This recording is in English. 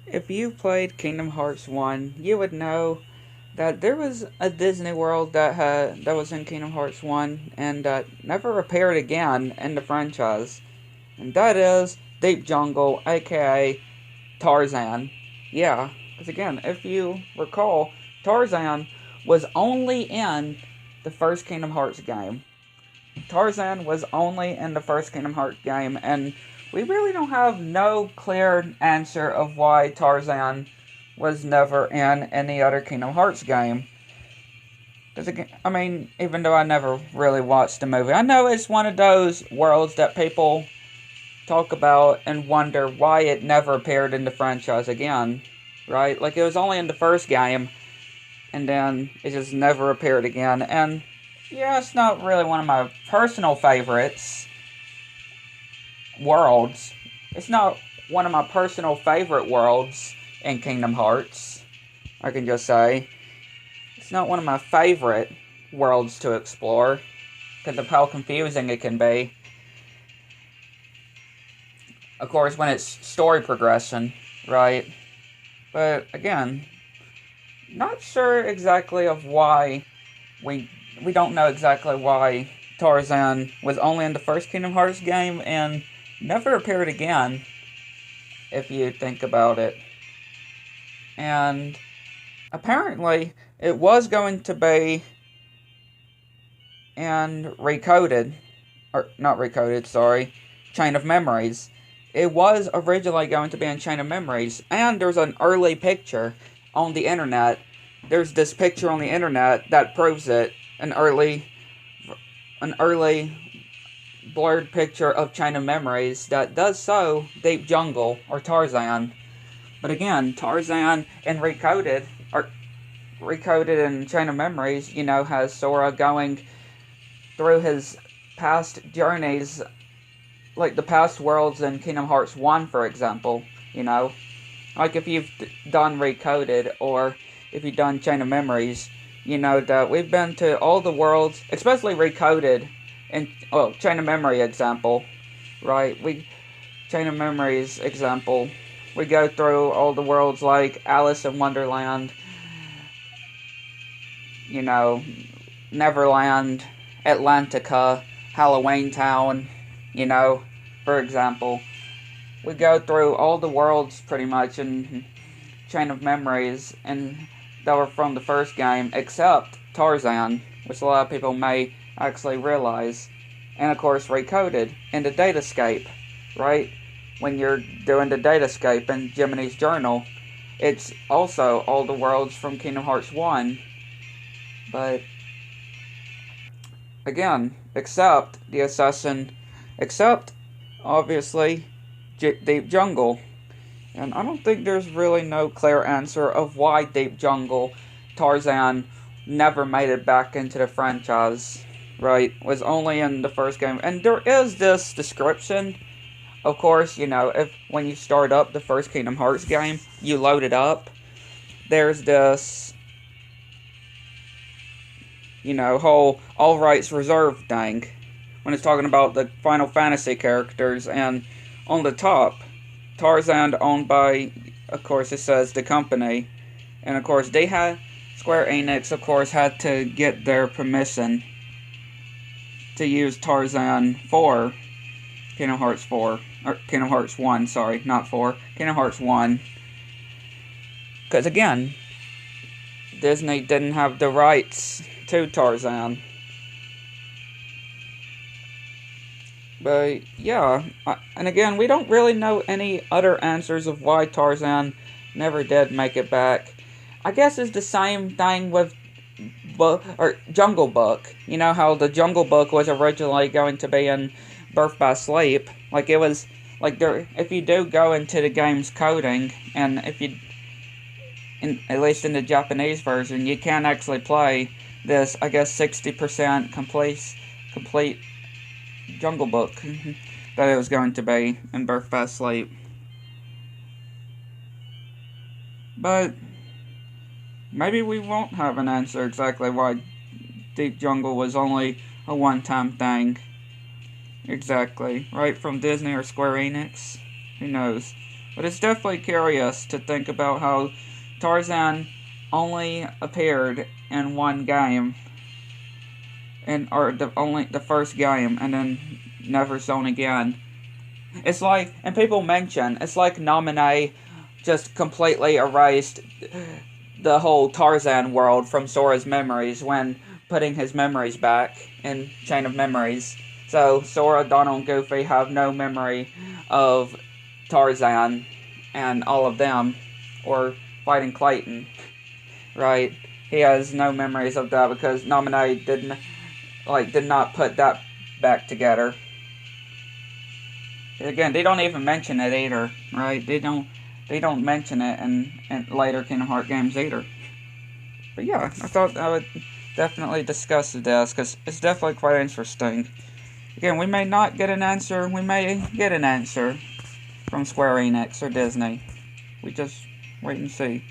If you played Kingdom Hearts 1, you would know that there was a Disney World that was in Kingdom Hearts 1 and that never appeared again in the franchise. And that is Deep Jungle, aka Tarzan. Yeah, because again, if you recall, Tarzan was only in the first Kingdom Hearts game. Tarzan was only in the first Kingdom Hearts game, and we really don't have no clear answer of why Tarzan was never in any other Kingdom Hearts game. Because I mean, even though I never really watched the movie, I know it's one of those worlds that people talk about and wonder why it never appeared in the franchise again, right? Like it was only in the first game, and then it just never appeared again. And yeah, it's not really one of my personal favorites worlds. It's not one of my personal favorite worlds in Kingdom Hearts. I can just say it's not one of my favorite worlds to explore because of how confusing it can be. Of course, when it's story progression, right? But again, not sure exactly of why we we don't know exactly why Tarzan was only in the first Kingdom Hearts game and never appeared again if you think about it. And apparently it was going to be in Recoded, or not Recoded, sorry, Chain of Memories. It was originally going to be in Chain of Memories, and there's an early picture on the internet. There's this picture on the internet that proves it. An early blurred picture of Chain of Memories that does show Deep Jungle or Tarzan. But again, Tarzan and Recoded in Chain of Memories, has Sora going through his past journeys, like the past worlds in Kingdom Hearts 1, for example, Like if you've done Recoded or if you've done Chain of Memories, you know that we've been to all the worlds, especially Recoded, and, well, Chain of Memory example, right? Chain of Memories example, we go through all the worlds like Alice in Wonderland, you know, Neverland, Atlantica, Halloween Town, you know, for example. We go through all the worlds pretty much in Chain of Memories and that were from the first game, except Tarzan, which a lot of people may actually realize. And of course, Recoded in the Datascape, right? When you're doing the Datascape in Jiminy's Journal, it's also all the worlds from Kingdom Hearts 1. But again, except obviously Deep Jungle. And I don't think there's really no clear answer of why Deep Jungle Tarzan never made it back into the franchise, right? Was only in the first game. And there is this description, of course, if when you start up the first Kingdom Hearts game, you load it up, there's this, whole all rights reserved thing when it's talking about the Final Fantasy characters, and on the top, Tarzan owned by, of course, it says the company, and of course Square Enix, of course, had to get their permission to use Tarzan for Kingdom Hearts 4, or Kingdom Hearts 1, sorry, not 4, Kingdom Hearts 1, because again, Disney didn't have the rights to Tarzan. But yeah, and again, we don't really know any other answers of why Tarzan never did make it back. I guess it's the same thing with Jungle Book. You know how the Jungle Book was originally going to be in Birth by Sleep. Like it was like there. If you do go into the game's coding, and if you, at least in the Japanese version, you can actually play this. I guess 60% complete Jungle Book that it was going to be in Birth by Sleep. But maybe we won't have an answer exactly why Deep Jungle was only a one-time thing. Exactly. Right from Disney or Square Enix? Who knows? But it's definitely curious to think about how Tarzan only appeared in one game, or only the first game, and then never shown again. It's like, and people mention, it's like Naminé just completely erased the whole Tarzan world from Sora's memories when putting his memories back in Chain of Memories. So Sora, Donald, and Goofy have no memory of Tarzan and all of them, or fighting Clayton, right? He has no memories of that because Naminé did not put that back together. Again, they don't even mention it either, right? They don't mention it in later Kingdom Hearts games either. But yeah, I thought I would definitely discuss this because it's definitely quite interesting. Again, we may not get an answer, we may get an answer from Square Enix or Disney. We just wait and see.